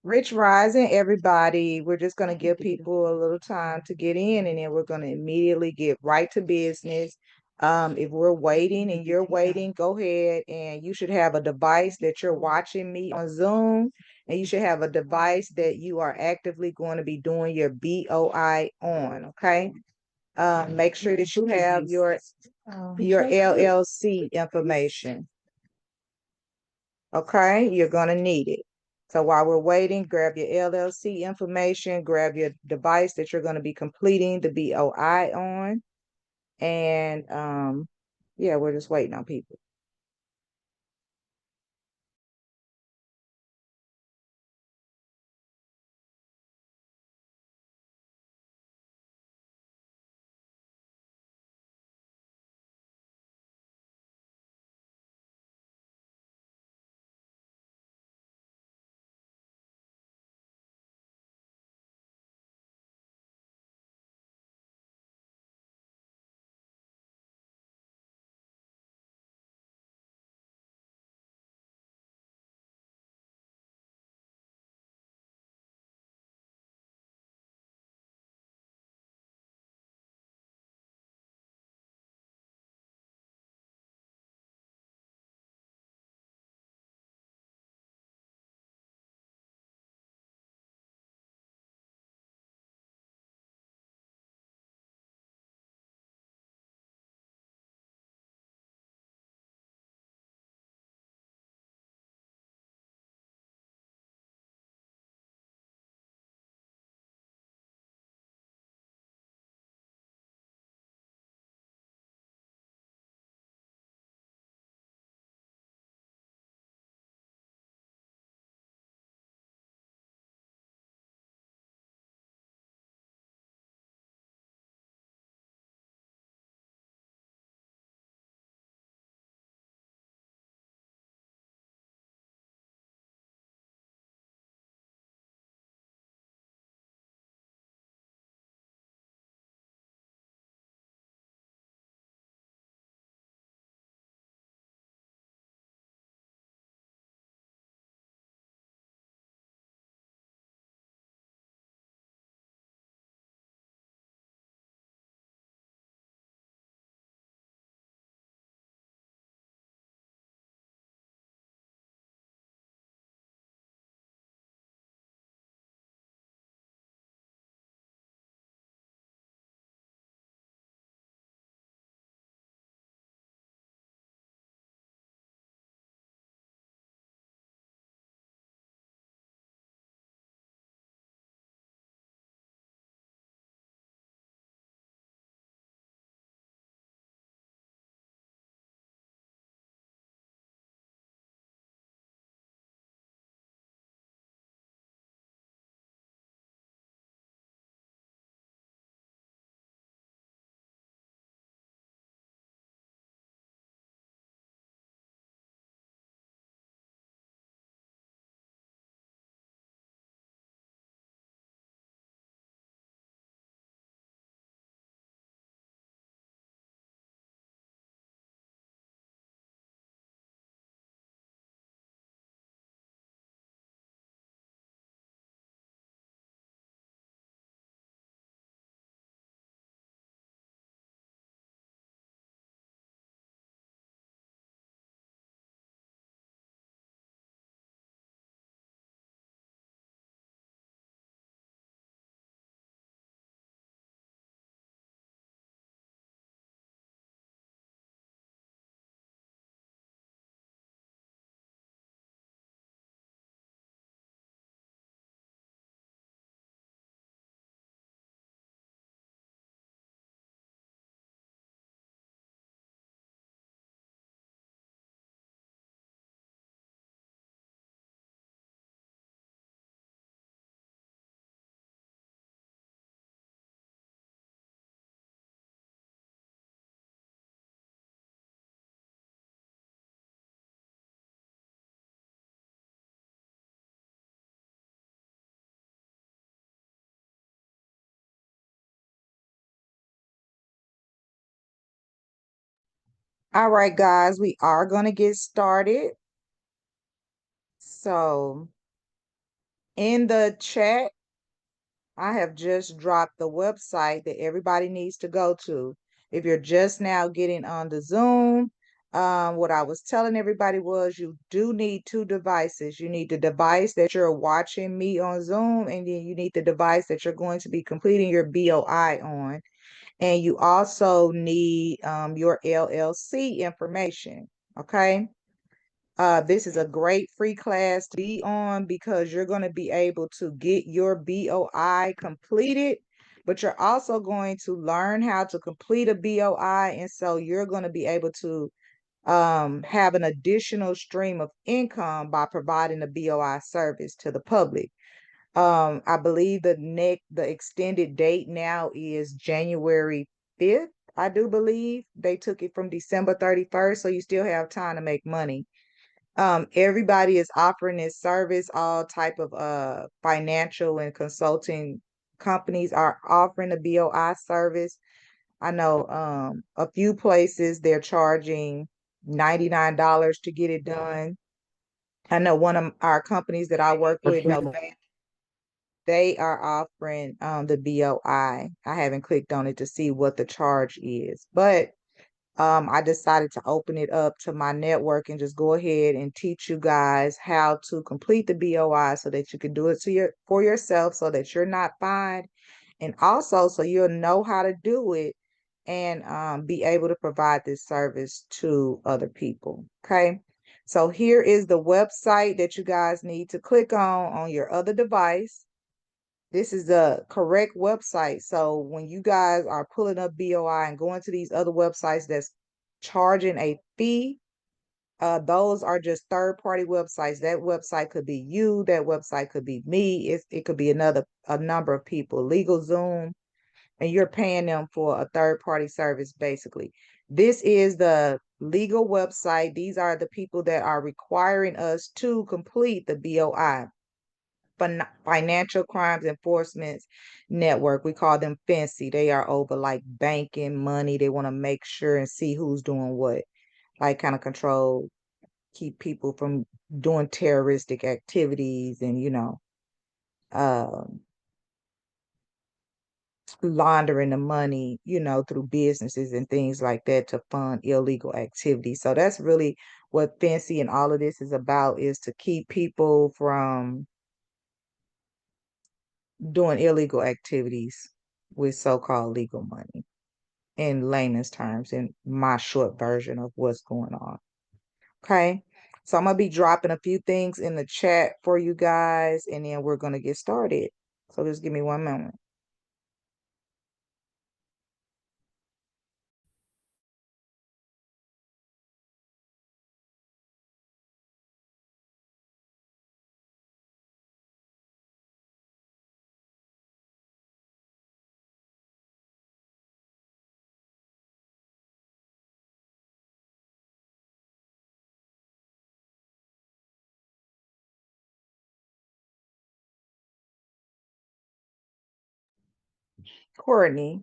Rich Rising, everybody. We're just going to give people a little time to get in, and then we're going to immediately get right to business. If we're waiting and you're waiting, go ahead, and you should have a device that you're watching me on Zoom, and you should have a device that you are actively going to be doing your BOI on, okay? Make sure that you have your LLC information. Okay, you're going to need it. So while we're waiting, grab your LLC information, grab your device that you're going to be completing the BOI on. And yeah, we're just waiting on people. All right, guys, we are going to get started. So In the chat, I have just dropped the website that everybody needs to go to. If you're just now getting on the Zoom, what I was telling everybody was you do need two devices. You need the device that you're watching me on Zoom, and then you need the device that you're going to be completing your BOI on. And you also need your LLC information, okay? This is a great free class to be on because you're going to be able to get your BOI completed, but you're also going to learn how to complete a BOI. And so you're going to be able to have an additional stream of income by providing a BOI service to the public. I believe the extended date now is January 5th. I do believe they took it from December 31st, so you still have time to make money. Everybody is offering this service. All type of financial and consulting companies are offering a BOI service. I know a few places they're charging $99 to get it done. I know one of our companies that I work with, no, they are offering the BOI. I haven't clicked on it to see what the charge is, but I decided to open it up to my network and just go ahead and teach you guys how to complete the BOI so that you can do it for yourself, so that you're not fined, and also so you'll know how to do it and be able to provide this service to other people. Okay. So here is the website that you guys need to click on your other device. This is the correct website. So when you guys are pulling up BOI and going to these other websites that's charging a fee, those are just third-party websites. That website could be you, that website could be me, it could be a number of people. LegalZoom, and you're paying them for a third-party service, basically. This is the legal website. These are the people that are requiring us to complete the BOI. Financial Crimes Enforcement Network. We call them FANCY. They are over like banking, money. They want to make sure and see who's doing what, like kind of control, keep people from doing terroristic activities and, laundering the money, through businesses and things like that to fund illegal activities. So that's really what FANCY and all of this is about, is to keep people from doing illegal activities with so-called legal money, in layman's terms, in my short version of what's going on. Okay. So I'm going to be dropping a few things in the chat for you guys, and then we're going to get started. So just give me one moment. Courtney,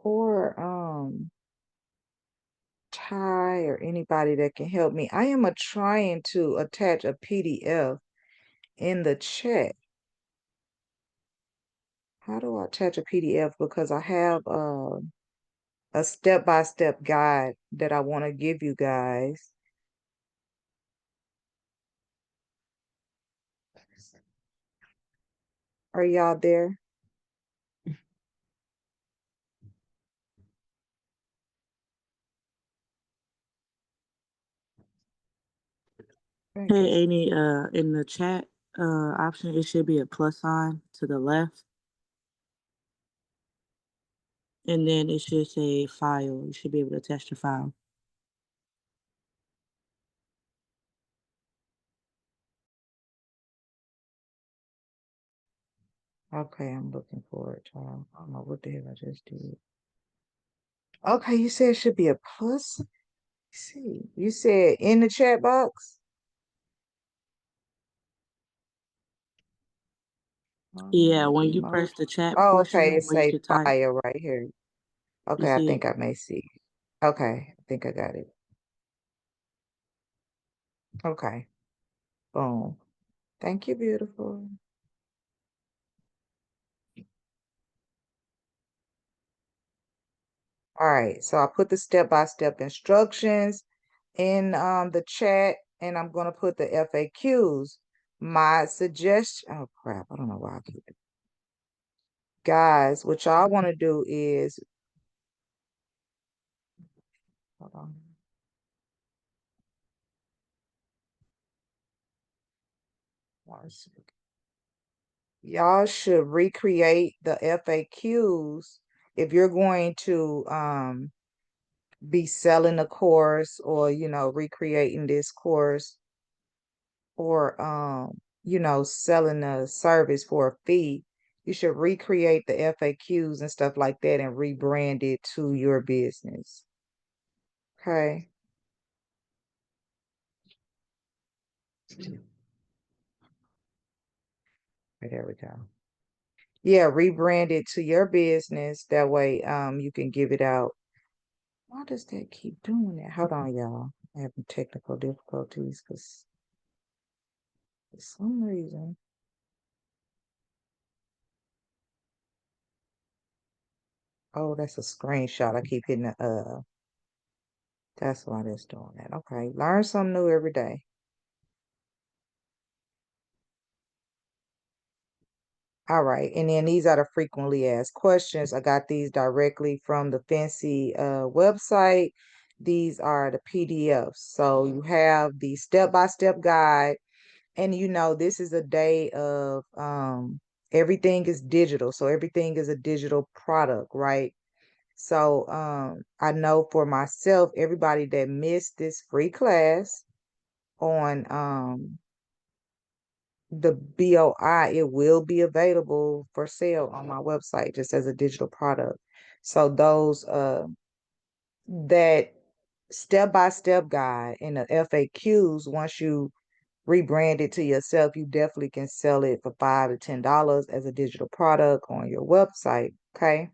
or Ty, or anybody that can help me. I am trying to attach a PDF in the chat. How do I attach a PDF? Because I have a step-by-step guide that I want to give you guys. Are y'all there? Hey, Amy, in the chat option, it should be a plus sign to the left, and then it should say file. You should be able to attach the file. Okay, I'm looking for it, child. I don't know what the hell I just did. Okay, you said it should be a plus. Let's see, you said in the chat box? Yeah, when you press the chat Oh, okay, portion it where you say could type, file right here. you Okay, I see it. think I may see. Okay, I think I got it. Okay. Boom. Thank you, beautiful. All right, so I put the step-by-step instructions in the chat, and I'm gonna put the FAQs. My suggestion, oh crap, I don't know why I keep it. Guys, what y'all want to do is, hold on. One second. Y'all should recreate the FAQs if you're going to be selling a course, or recreating this course, or selling a service for a fee. You should recreate the FAQs and stuff like that and rebrand it to your business. Okay. There we go. Yeah, rebrand it to your business. That way you can give it out. Why does that keep doing that? Hold on, y'all. I'm having technical difficulties because for some reason. Oh, that's a screenshot. I keep hitting the that's why that's doing that. Okay. Learn something new every day. All right. And then these are the frequently asked questions. I got these directly from the fancy website. These are the PDFs. So you have the step-by-step guide. And this is a day of everything is digital. So everything is a digital product, right? So I know for myself, everybody that missed this free class on the BOI, it will be available for sale on my website just as a digital product. So those that step-by-step guide and the FAQs, once you rebrand it to yourself, you definitely can sell it for $5 to $10 as a digital product on your website. Okay.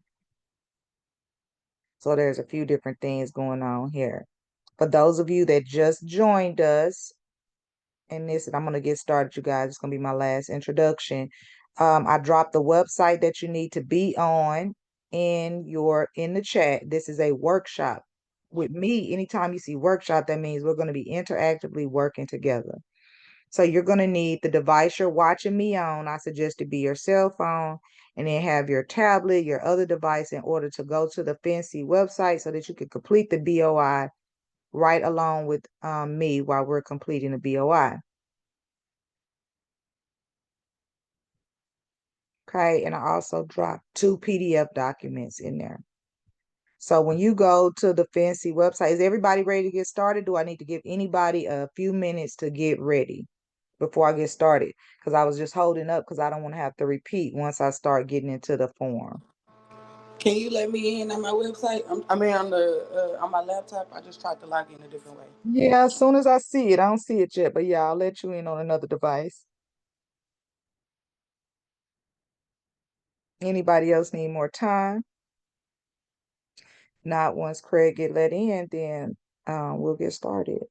So there's a few different things going on here. For those of you that just joined us, and I'm going to get started, you guys. It's going to be my last introduction. I dropped the website that you need to be on in the chat. This is a workshop with me. Anytime you see workshop, that means we're going to be interactively working together. So you're going to need the device you're watching me on. I suggest it be your cell phone, and then have your tablet, your other device, in order to go to the fancy website so that you can complete the BOI right along with me while we're completing the BOI. Okay, and I also dropped 2 PDF documents in there. So when you go to the fancy website, is everybody ready to get started? Do I need to give anybody a few minutes to get ready before I get started? Because I was just holding up because I don't want to have to repeat once I start getting into the form. Can you let me in on my website? I mean, on my laptop. I just tried to log in a different way. Yeah, as soon as I see it, I don't see it yet, but yeah, I'll let you in on another device. Anybody else need more time? Not once Craig get let in, then we'll get started.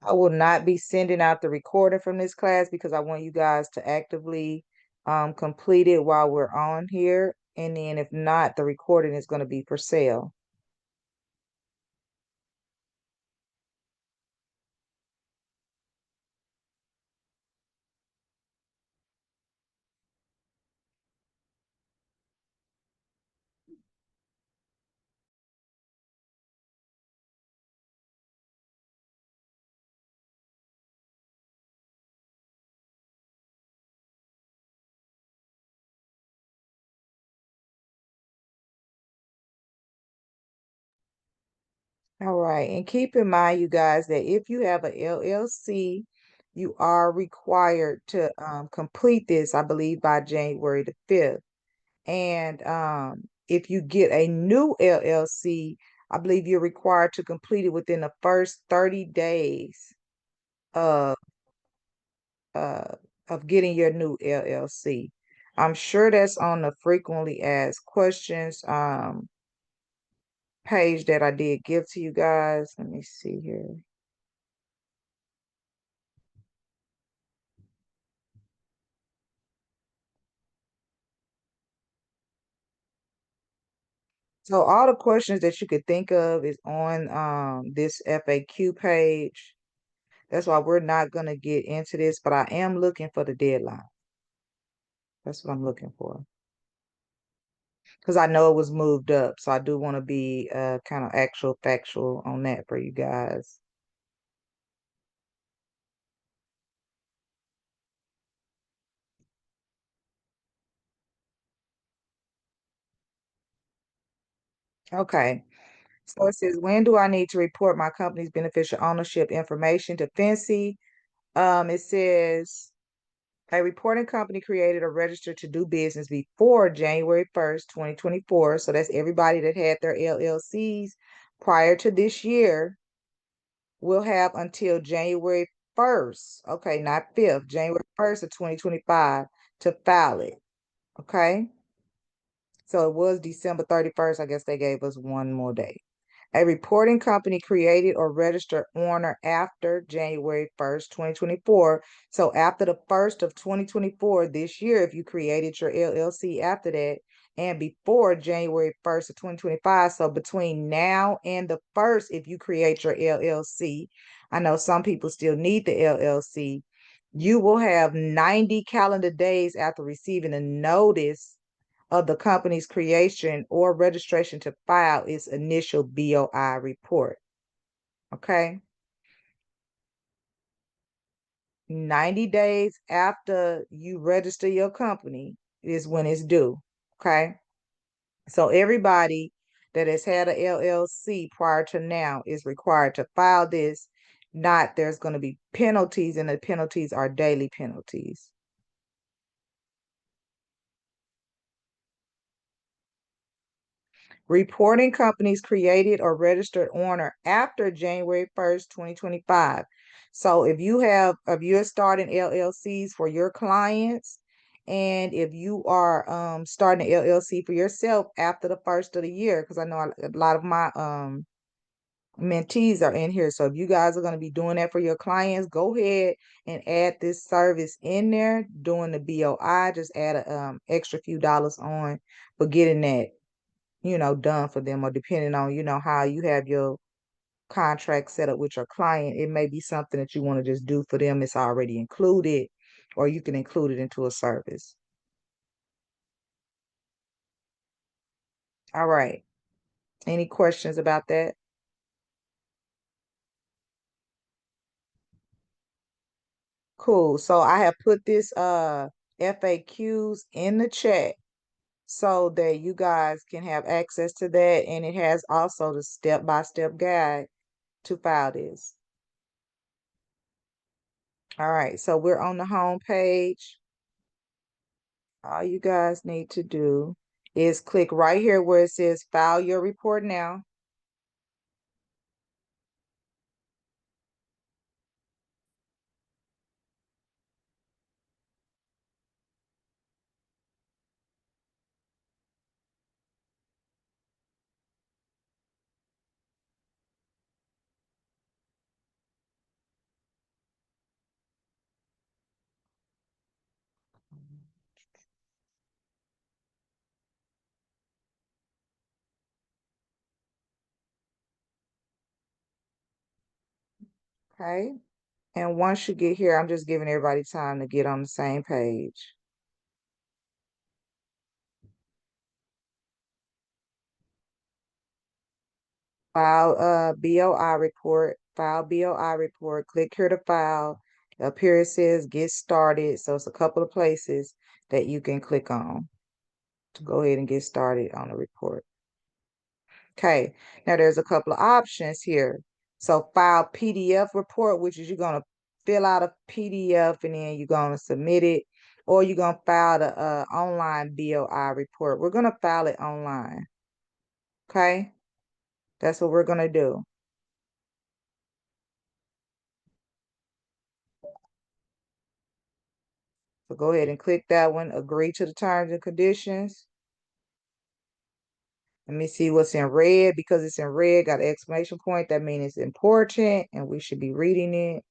I will not be sending out the recording from this class because I want you guys to actively complete it while we're on here. And then if not, the recording is going to be for sale. All right. And keep in mind, you guys, that if you have an LLC, you are required to complete this, I believe, by January the 5th. And if you get a new LLC, I believe you're required to complete it within the first 30 days of uh of getting your new LLC. I'm sure that's on the frequently asked questions page that I did give to you guys. Let me see here. So all the questions that you could think of is on this FAQ page. That's why we're not going to get into this, but I am looking for the deadline. That's what I'm looking for. Because I know it was moved up. So I do want to be kind of actual factual on that for you guys. Okay. So it says, when do I need to report my company's beneficial ownership information to FNCE? It says a reporting company created or registered to do business before January 1st, 2024. So that's everybody that had their LLCs prior to this year will have until January 1st. Okay, not 5th, January 1st of 2025 to file it. Okay. So it was December 31st. I guess they gave us one more day. A reporting company created or registered on or after January 1st, 2024. So after the 1st of 2024, this year, if you created your LLC after that, and before January 1st of 2025, so between now and the 1st, if you create your LLC, I know some people still need the LLC, you will have 90 calendar days after receiving a notice of the company's creation or registration to file its initial BOI report. Okay. 90 days after you register your company is when it's due. Okay. So everybody that has had a LLC prior to now is required to file this. Not there's going to be penalties, and the penalties are daily penalties. Reporting companies created or registered on or after January 1st, 2025. So if you're starting LLCs for your clients, and if you are starting an LLC for yourself after the 1st of the year, because I know a lot of my mentees are in here. So if you guys are going to be doing that for your clients, go ahead and add this service in there doing the BOI. Just add a extra few dollars on for getting that done for them, or depending on, how you have your contract set up with your client, it may be something that you want to just do for them. It's already included, or you can include it into a service. All right. Any questions about that? Cool. So I have put this FAQs in the chat so that you guys can have access to that, and it has also the step-by-step guide to file this. All right, so we're on the home page. All you guys need to do is click right here where it says file your report now. Okay. And once you get here, I'm just giving everybody time to get on the same page. File BOI report, file BOI report, click here to file. Up here it says get started. So it's a couple of places that you can click on to go ahead and get started on the report. Okay, now there's a couple of options here. So file PDF report, which is you're going to fill out a PDF and then you're going to submit it, or you're going to file the online BOI report. We're going to file it online. Okay. That's what we're going to do. So go ahead and click that one. Agree to the terms and conditions. Let me see what's in red. Because it's in red, got an exclamation point. That means it's important and we should be reading it.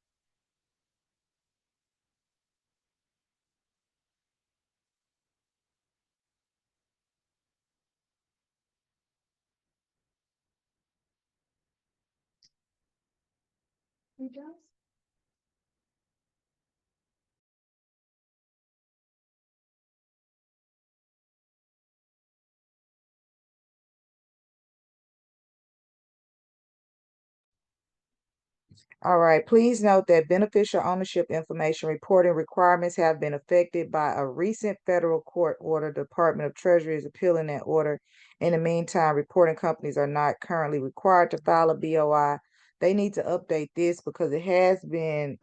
All right, please note that beneficial ownership information reporting requirements have been affected by a recent federal court order. The Department of Treasury is appealing that order. In the meantime, reporting companies are not currently required to file a BOI. They need to update this because it has been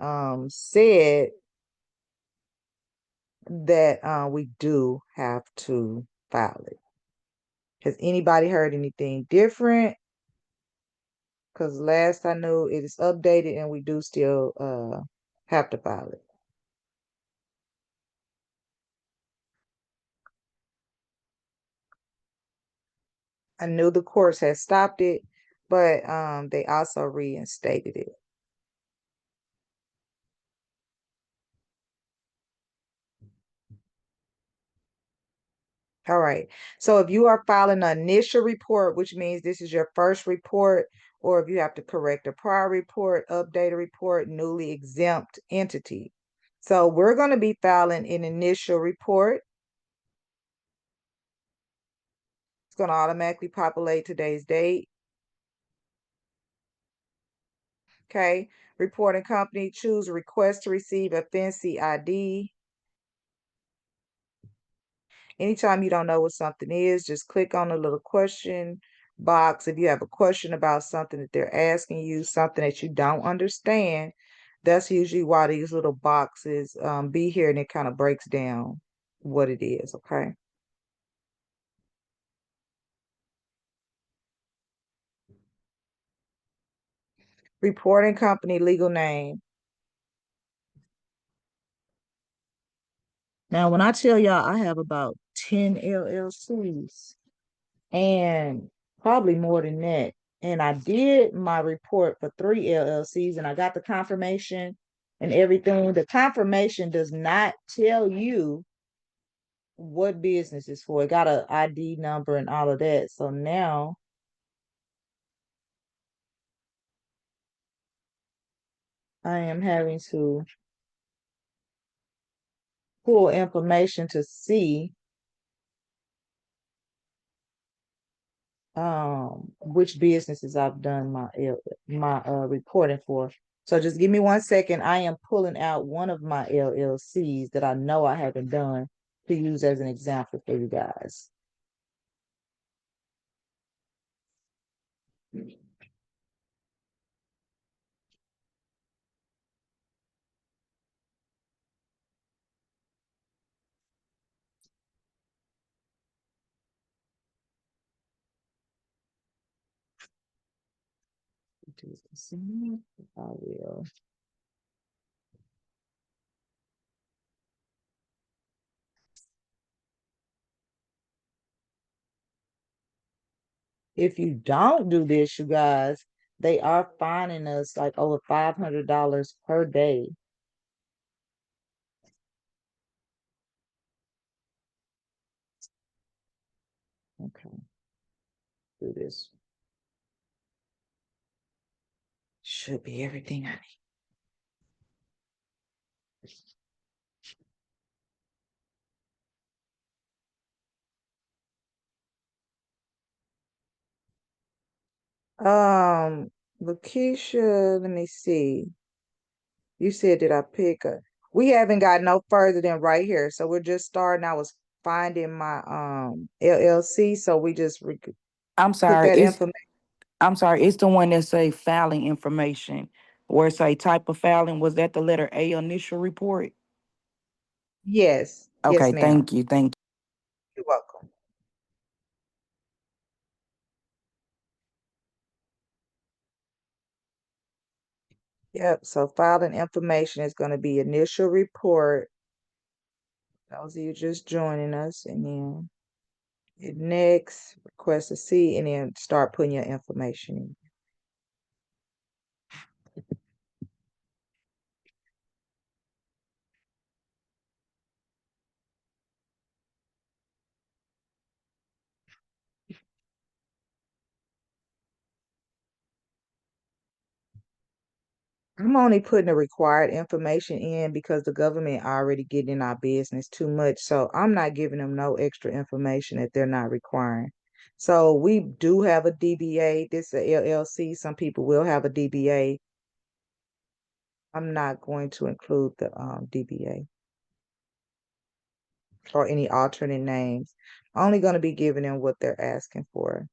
said that we do have to file it. Has anybody heard anything different? Because last I knew it is updated and we do still have to file it. I knew the courts had stopped it, but they also reinstated it. All right. So if you are filing an initial report, which means this is your first report, or if you have to correct a prior report, update a report, newly exempt entity. So we're going to be filing an initial report. It's going to automatically populate today's date. Okay. Reporting company, choose request to receive a FNC ID. Anytime you don't know what something is, just click on the little question box. If you have a question about something that they're asking you, something that you don't understand, that's usually why these little boxes be here, and it kind of breaks down what it is, okay? Reporting company legal name. Now, when I tell y'all I have about 10 LLCs, and probably more than that. And I did my report for 3 LLCs and I got the confirmation and everything. The confirmation does not tell you what business is for. It got an ID number and all of that. So now I am having to pull information to see which businesses I've done my reporting for. So just give me 1 second. I am pulling out one of my LLCs that I know I haven't done to use as an example for you guys. I will. If you don't do this, you guys, they are fining us like over $500 per day. Okay, do this. Should be everything I need. Lakeisha, let me see. You said, did I pick a? We haven't got no further than right here. So we're just starting. I was finding my LLC. So we just I'm put sorry, that information. it's the one that say filing information, where it say type of filing. Was that the letter A initial report? Yes. Yes, Okay, ma'am. thank you, thank You're welcome. Yep. So filing information is going to be initial report. Those of you just joining us, and then hit next, request a seat, and then start putting your information in. I'm only putting the required information in because the government already getting in our business too much. So I'm not giving them no extra information that they're not requiring. So we do have a DBA. This is a LLC. Some people will have a DBA. I'm not going to include the DBA or any alternate names. Only going to be giving them what they're asking for.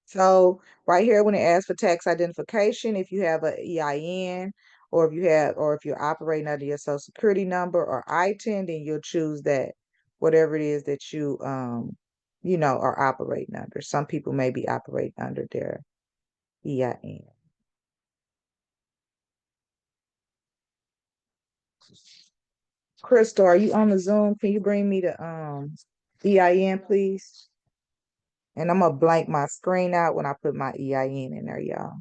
So right here, when it asks for tax identification, if you have a EIN, or if you're operating under your social security number or ITIN, then you'll choose that, whatever it is that are operating under. Some people may be operating under their EIN. Crystal, are you on the Zoom? Can you bring me the EIN, please? And I'm gonna blank my screen out when I put my EIN in there, y'all.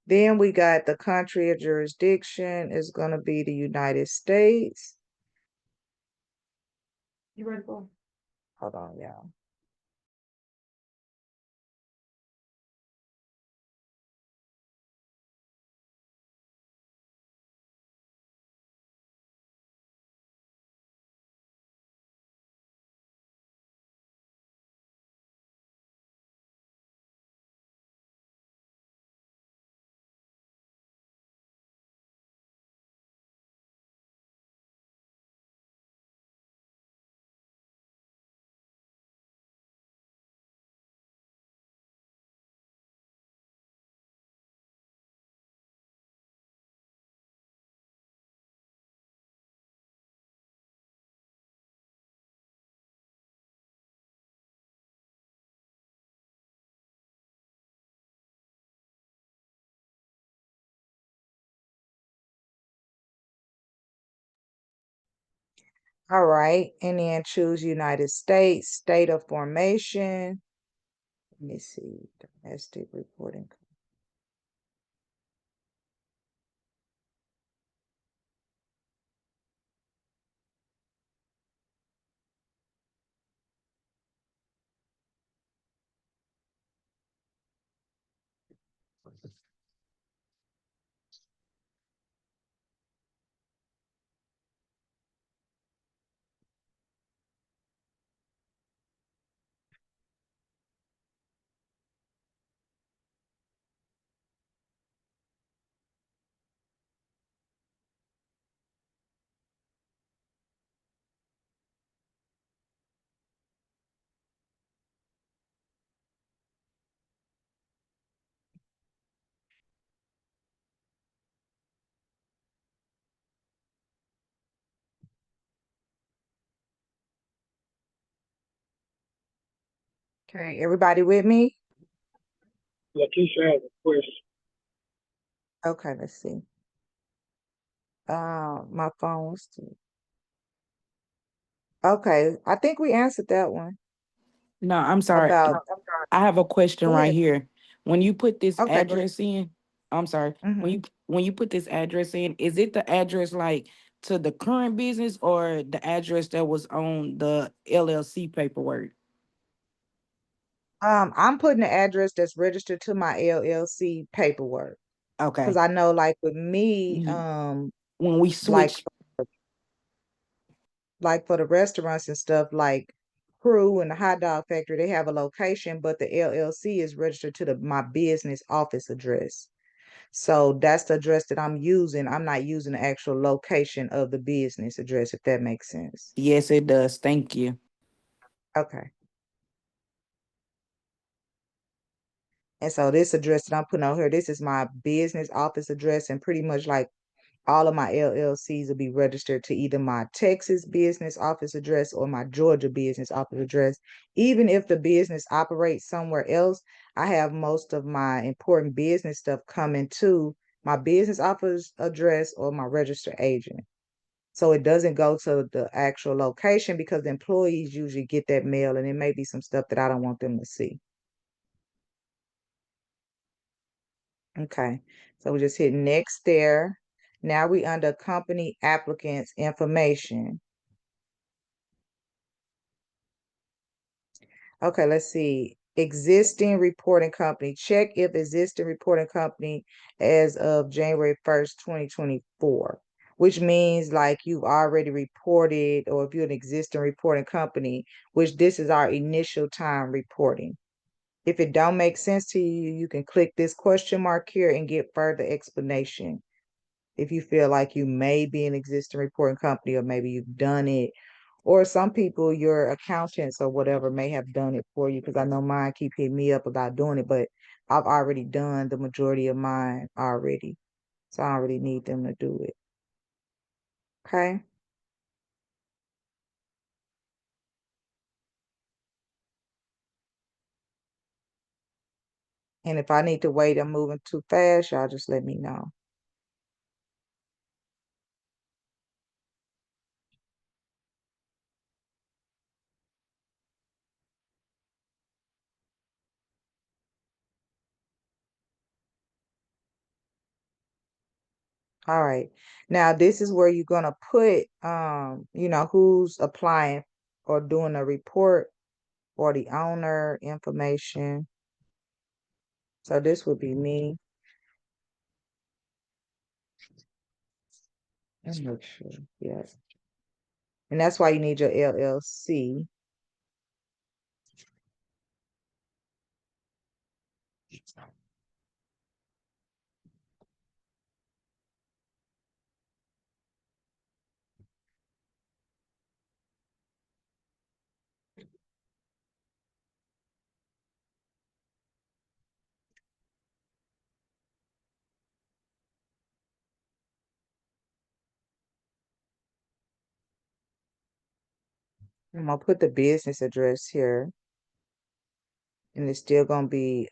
Then we got the country of jurisdiction is going to be the United States. You ready for? Hold on, y'all. All right, and then choose United States, state of formation. Let me see, domestic reporting. Okay, everybody with me? Lakeisha has a question. Okay, let's see. My phone was okay. I think we answered that one No, I'm sorry. about. I have a question Go right ahead. here. When you put this Okay, go ahead. address in, I'm sorry. Mm-hmm. When you put this address in, is it the address like to the current business or the address that was on the LLC paperwork? I'm putting the address that's registered to my LLC paperwork. Because Okay. I know like with me, You- When we like switch, like for the restaurants and stuff, like Crew and the hot dog factory, they have a location, but the LLC is registered to my business office address. So that's the address that I'm using. I'm not using the actual location of the business address, if that makes sense. yes, it does. Thank you. Okay. And so this address that I'm putting on here, this is my business office address, and pretty much like all of my LLCs will be registered to either my Texas business office address or my Georgia business office address. Even if the business operates somewhere else, I have most of my important business stuff coming to my business office address or my registered agent. So it doesn't go to the actual location because the employees usually get that mail, and it may be some stuff that I don't want them to see. Okay, so we just hit next there. Now we under company applicants information. Okay, let's see. Existing reporting company. Check if existing reporting company as of January 1st, 2024, which means like you've already reported, or if you're an existing reporting company, which this is our initial time reporting. If it don't make sense to you, you can click this question mark here and get further explanation. If you feel like you may be an existing reporting company, or maybe you've done it, or some people, your accountants or whatever, may have done it for you, because I know mine keep hitting me up about doing it, but I've already done the majority of mine already. So I don't really need them to do it. Okay. And if I need to wait, I'm moving too fast, y'all just let me know. All right. Now this is where you're gonna put who's applying or doing a report, or the owner information. So this would be me. I'm not sure. Yes. And that's why you need your LLC. I'm gonna put the business address here, and it's still gonna be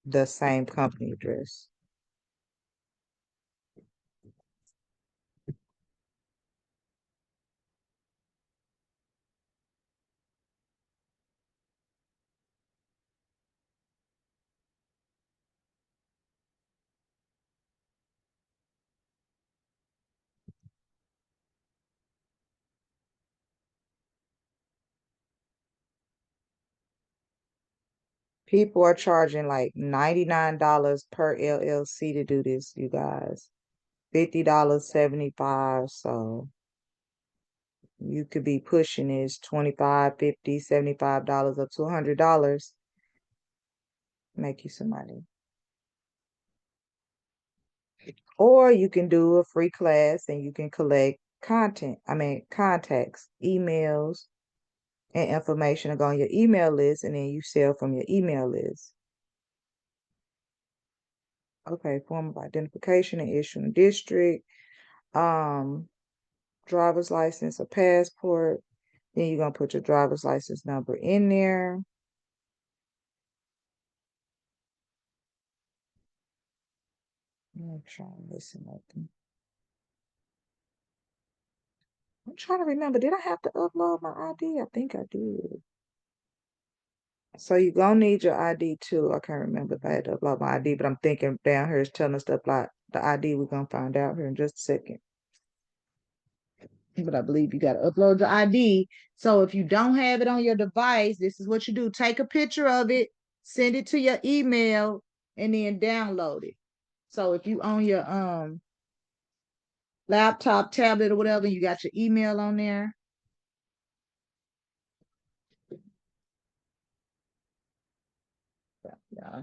the same company address. People are charging like $99 per LLC to do this, you guys. $50, 75. So you could be pushing this 25, 50, $75 up to $100. Make you some money. Or you can do a free class and you can collect contacts, emails, and information to go on your email list, and then you sell from your email list. Okay, form of identification and issuing district, um, driver's license or passport. Then you're gonna put your driver's license number in there. I'm trying to listen nothing. I'm trying to remember, did I have to upload my ID? I think I did. So you're gonna need your ID too. I can't remember if I had to upload my ID, but I'm thinking down here is telling us to apply the ID. We're gonna find out here in just a second. but I believe you got to upload your ID. So if you don't have it on your device, this is what you do. Take a picture of it, send it to your email, and then download it. So if you on your laptop, tablet, or whatever, you got your email on there. Yeah.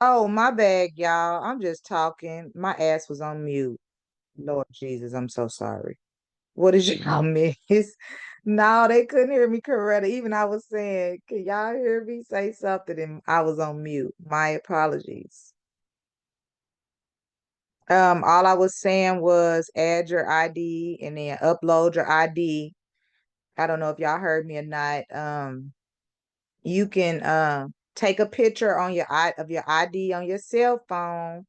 Oh, my bad, y'all. I'm just talking. My ass was on mute. Lord Jesus, I'm so sorry. What did y'all miss? No, they couldn't hear me correctly. Even I was saying, can y'all hear me say something? And I was on mute. My apologies. All I was saying was add your ID and then upload your ID. I don't know if y'all heard me or not. You can take a picture on of your ID on your cell phone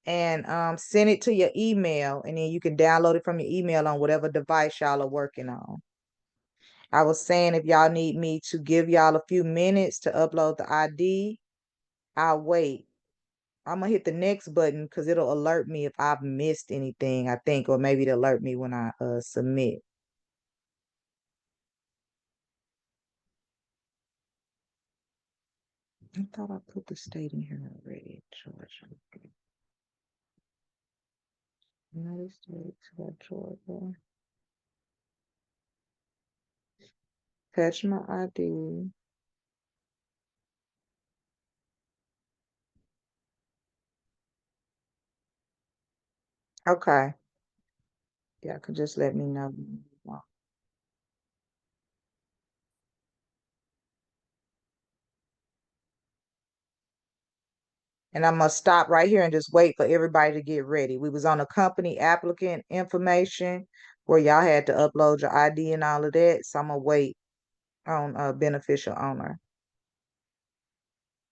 and send it to your email, and then you can download it from your email on whatever device y'all are working on. I was saying if y'all need me to give y'all a few minutes to upload the ID, I'll wait. I'm gonna hit the next button because it'll alert me if I've missed anything, I think, or maybe it'll alert me when I submit. I thought I put the state in here already, Georgia. United States, got Georgia. Attach my ID. Okay. Yeah, could just let me know. And I'm gonna stop right here and just wait for everybody to get ready. We was on a company applicant information where y'all had to upload your ID and all of that. So I'm gonna wait on a beneficial owner.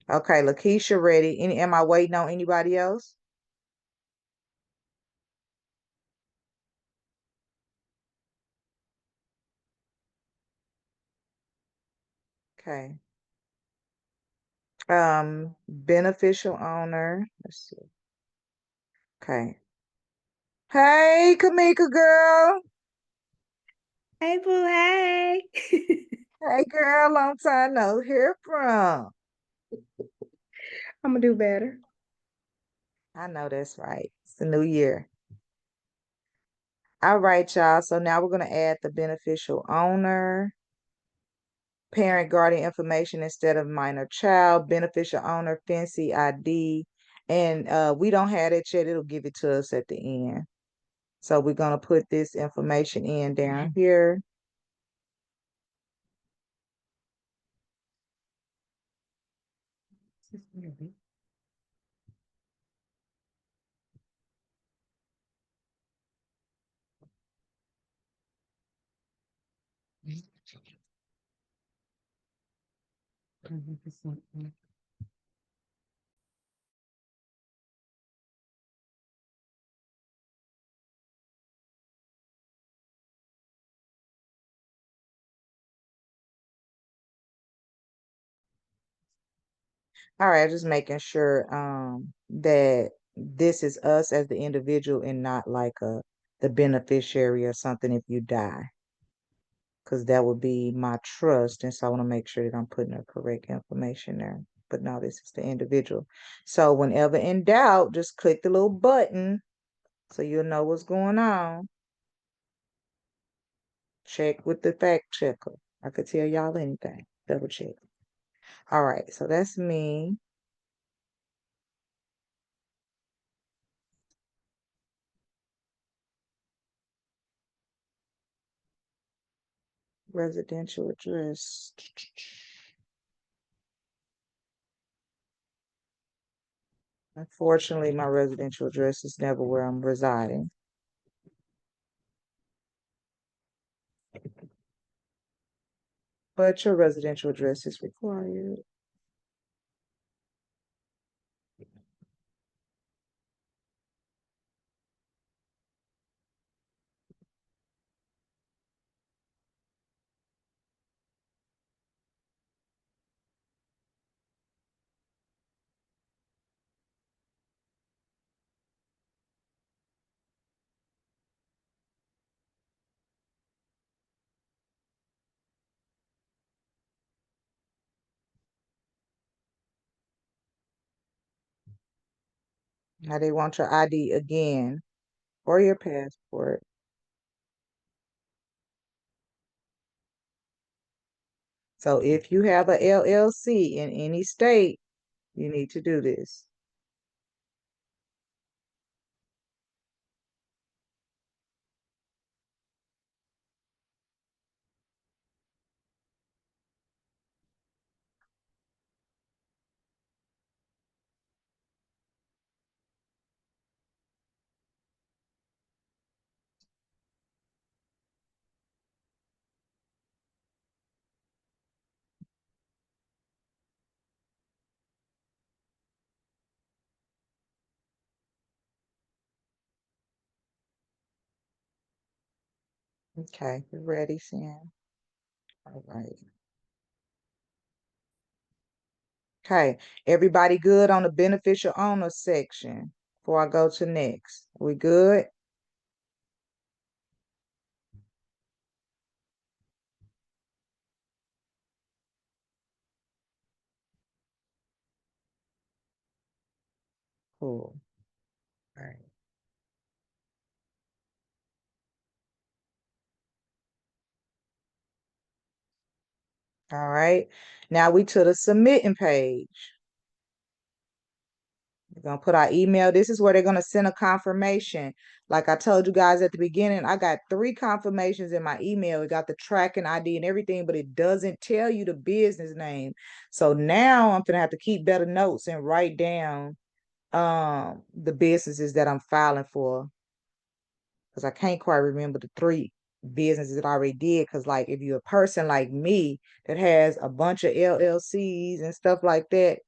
Okay, Lakeisha ready. Am I waiting on anybody else? Okay. Beneficial owner. Let's see. Okay. Hey, Kamika girl. Hey, boo, hey. Hey girl, long time no hear from. I'm gonna do better. I know that's right. It's the new year. All right, y'all. So now we're going to add the beneficial owner, parent guardian information instead of minor child, beneficial owner, Fancy ID. And we don't have it yet. It'll give it to us at the end. So we're going to put this information in down here. All right, just making sure that this is us as the individual and not like the beneficiary or something if you die. Because that would be my trust. And so I want to make sure that I'm putting the correct information there. But no, this is the individual. So whenever in doubt, just click the little button so you'll know what's going on. Check with the fact checker. I could tell y'all anything. Double check. All right, so that's me. Residential address. Unfortunately, my residential address is never where I'm residing. But your residential address is required. Now they want your ID again or your passport. So if you have a LLC in any state, you need to do this. Okay, you ready, Sam? All right. Okay, everybody good on the beneficial owner section before I go to next? We good? Cool. All right. All right. Now we to the submitting page. We're gonna put our email. This is where they're gonna send a confirmation. Like I told you guys at the beginning, I got 3 confirmations in my email. It got the tracking ID and everything, but it doesn't tell you the business name. So now I'm gonna have to keep better notes and write down the businesses that I'm filing for. Because I can't quite remember the 3 businesses that I already did. Because like if you're a person like me that has a bunch of LLCs and stuff like that,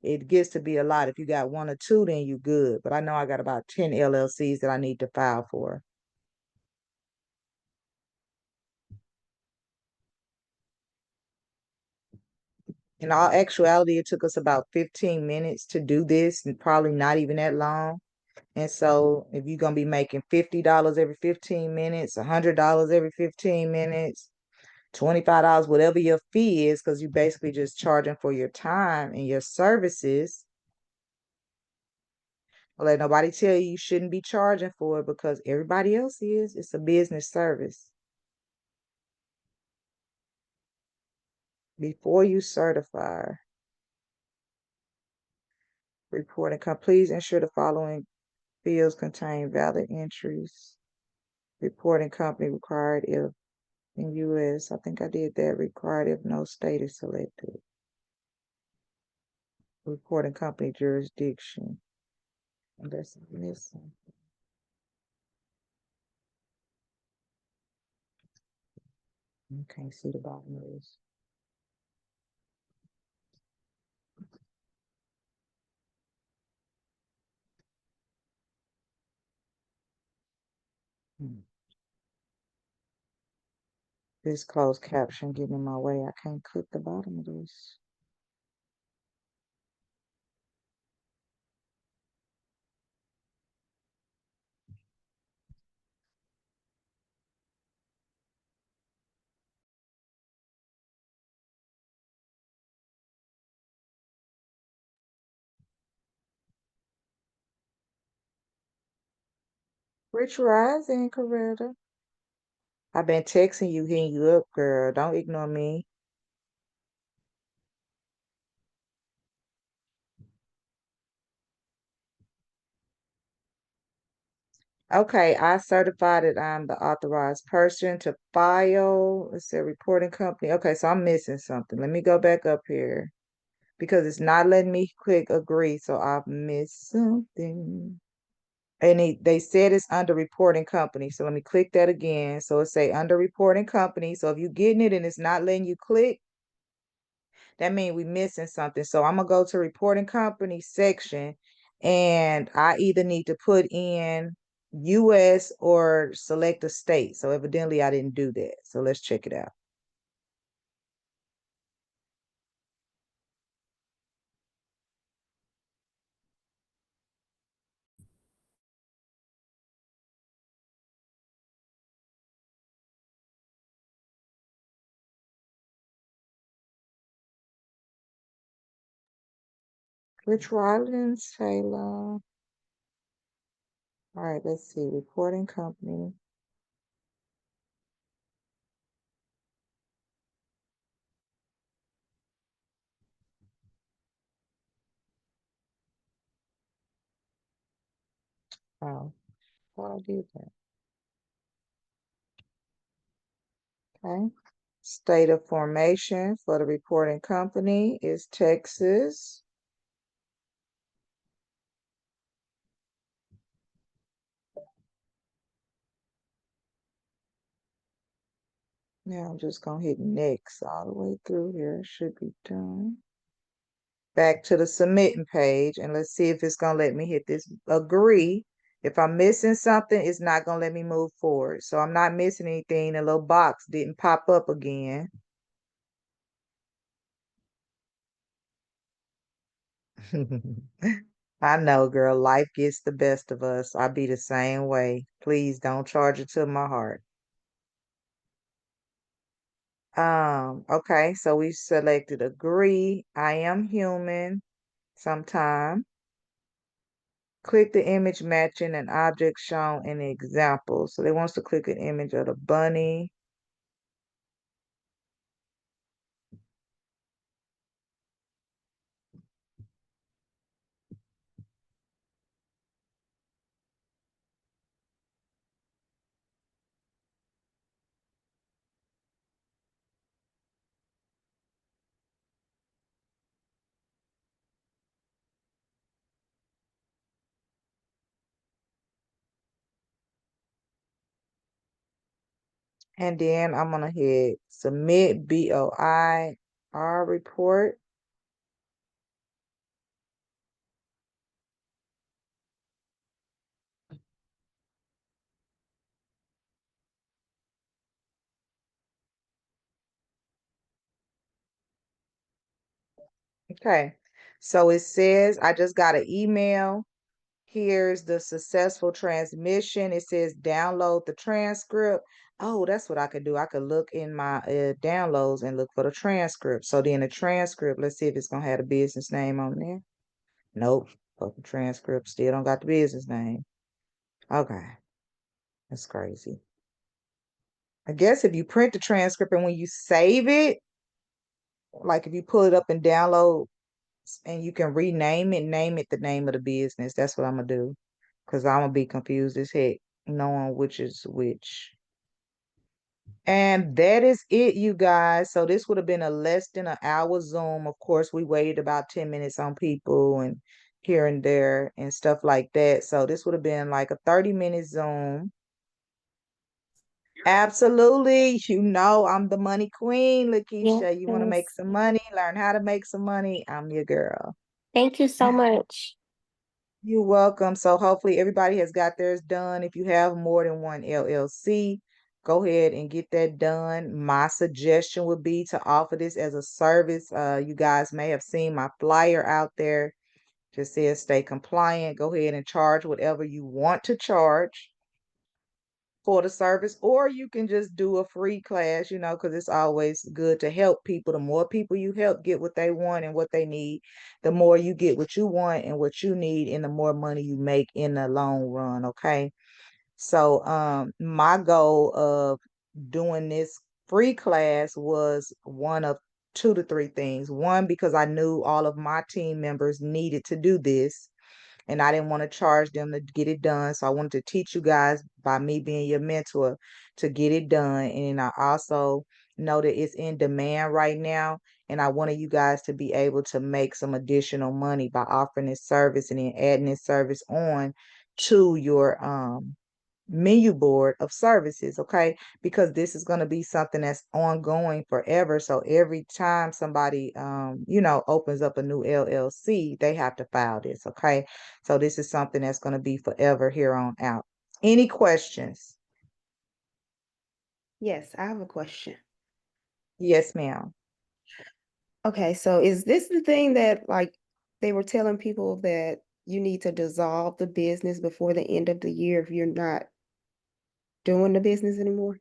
it gets to be a lot. If you got 1 or 2, then you good. But I know I got about 10 LLCs that I need to file for. In all actuality, it took us about 15 minutes to do this, and probably not even that long. And so if you're gonna be making $50 every 15 minutes, $100 every 15 minutes, $25, whatever your fee is, because you basically just charging for your time and your services, Let nobody tell you you shouldn't be charging for it because everybody else is. It's a business service. Before you certify, reporting, please ensure the following fields contain valid entries. Reporting company required if in US. I think I did that. Required if no state is selected. Reporting company jurisdiction. Unless I'm missing. You can't see the bottom of this. This closed caption getting in my way. I can't click the bottom of this. Rich Rising, Coretta. I've been texting you, hitting you up, girl. Don't ignore me. Okay, I certified that I'm the authorized person to file. It's a reporting company. Okay, so I'm missing something. Let me go back up here because it's not letting me click agree. So I've missed something. And they said it's under reporting company. So let me click that again. So it say under reporting company. So if you're getting it and it's not letting you click, that means we missing something. So I'm gonna go to reporting company section and I either need to put in US or select a state. So evidently I didn't do that. So let's check it out. Rich Rollins, Taylor. All right, let's see. Reporting company. Oh, thought I did that. Okay. State of formation for the reporting company is Texas. Now I'm just gonna hit next all the way through here. Should be done. Back to the submitting page and let's see if it's gonna let me hit this agree. If I'm missing something, it's not gonna let me move forward. So I'm not missing anything. The little box didn't pop up again. I know, girl, life gets the best of us. I be the same way. Please don't charge it to my heart. Okay, so we selected agree. I am human sometime. Click the image matching an object shown in the example. So they want us to click an image of the bunny. And then I'm gonna hit submit BOIR report. Okay, so it says I just got an email. Here's the successful transmission. It says download the transcript. Oh, that's what I could do. I could look in my downloads and look for the transcript. So then the transcript, let's see if it's gonna have a business name on there. Nope. Fucking transcript still don't got the business name. Okay. That's crazy. I guess if you print the transcript and when you save it, like if you pull it up and download and you can rename it, name it the name of the business. That's what I'm gonna do. Cause I'm gonna be confused as heck knowing which is which. And that is it, you guys. So this would have been a less than an hour Zoom. Of course, we waited about 10 minutes on people and here and there and stuff like that. So this would have been like a 30-minute Zoom. Absolutely. You know, I'm the money queen, Lakeisha. You want to make Yes. some money, learn how to make some money. I'm your girl. Thank you so much. You're welcome. So hopefully everybody has got theirs done. If you have more than one LLC, go ahead and get that done. My suggestion would be to offer this as a service. You guys may have seen my flyer out there. Just says stay compliant. Go ahead and charge whatever you want to charge for the service, or you can just do a free class, because it's always good to help people. The more people you help get what they want and what they need, the more you get what you want and what you need, and the more money you make in the long run. Okay. So my goal of doing this free class was one of two to three things. One, because I knew all of my team members needed to do this and I didn't want to charge them to get it done. So I wanted to teach you guys by me being your mentor to get it done. And I also know that it's in demand right now. And I wanted you guys to be able to make some additional money by offering this service and then adding this service on to your menu board of services, okay? Because this is going to be something that's ongoing forever. So every time somebody opens up a new LLC, they have to file this, okay? So this is something that's going to be forever here on out. Any questions? Yes, I have a question. Yes, ma'am. Okay, so is this the thing that like they were telling people that you need to dissolve the business before the end of the year if you're not doing the business anymore?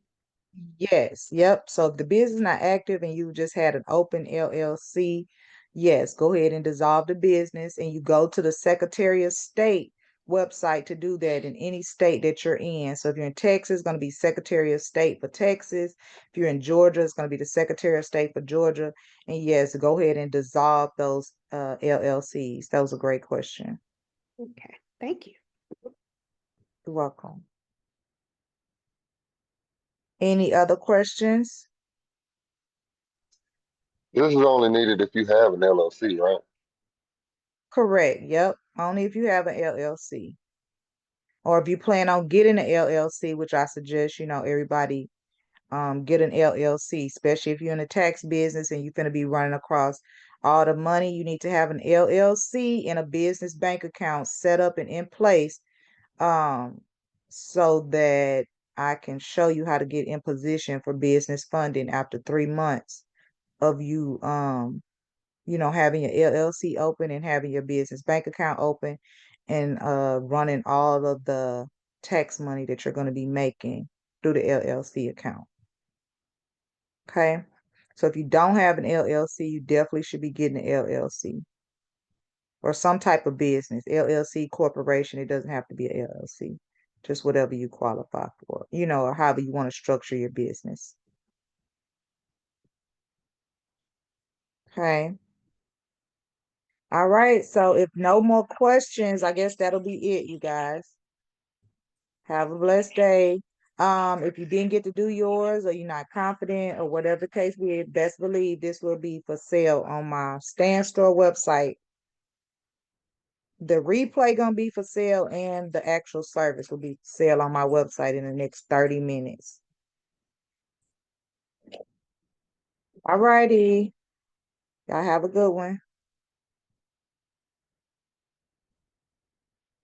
Yes, yep. So if the business is not active and you just had an open LLC, yes, go ahead and dissolve the business and you go to the Secretary of State website to do that in any state that you're in. So if you're in Texas, it's going to be Secretary of State for Texas. If you're in Georgia, it's going to be the Secretary of State for Georgia. And yes, go ahead and dissolve those LLCs. That was a great question. Okay, thank you. You're welcome. Any other questions? This is only needed if you have an LLC, right? Correct. Yep. Only if you have an LLC. Or if you plan on getting an LLC, which I suggest, everybody get an LLC, especially if you're in the tax business and you're going to be running across all the money. You need to have an LLC and a business bank account set up and in place so that I can show you how to get in position for business funding after 3 months of you having your LLC open and having your business bank account open and running all of the tax money that you're going to be making through the LLC account. Okay. So if you don't have an LLC, you definitely should be getting an LLC or some type of business, LLC, corporation. It doesn't have to be an LLC, just whatever you qualify for, or however you want to structure your business. Okay. All right. So if no more questions, I guess that'll be it, you guys. Have a blessed day. If you didn't get to do yours or you're not confident or whatever the case be, best believe this will be for sale on my Stand Store website. The replay gonna be for sale and the actual service will be for sale on my website in the next 30 minutes. All righty. Y'all have a good one.